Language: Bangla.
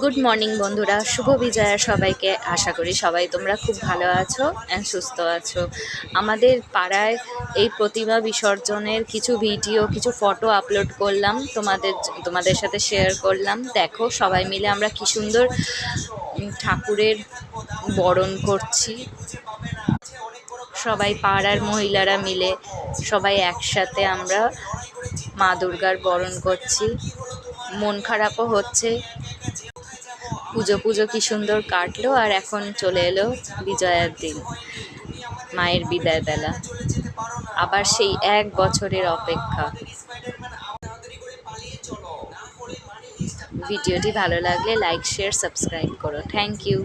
গুড মর্নিং বন্ধুরা, শুভ বিজয়া সবাইকে। আশা করি সবাই তোমরা খুব ভালো আছো, সুস্থ আছো। আমাদের পাড়ায় এই প্রতিমা বিসর্জনের কিছু ভিডিও, কিছু ফটো আপলোড করলাম, তোমাদের সাথে শেয়ার করলাম। দেখো সবাই মিলে আমরা কি সুন্দর ঠাকুরের বরণ করছি। সবাই পাড়ার মহিলারা মিলে সবাই একসাথে আমরা মা দুর্গার বরণ করছি। মন খারাপও হচ্ছে, পুজো কি সুন্দর কাটলো, আর এখন চলে এলো বিজয়ার দিন, মায়ের বিদায় বেলা। আবার সেই 1 বছরের অপেক্ষা। ভিডিওটি ভালো লাগলে লাইক, শেয়ার, সাবস্ক্রাইব করো। Thank you.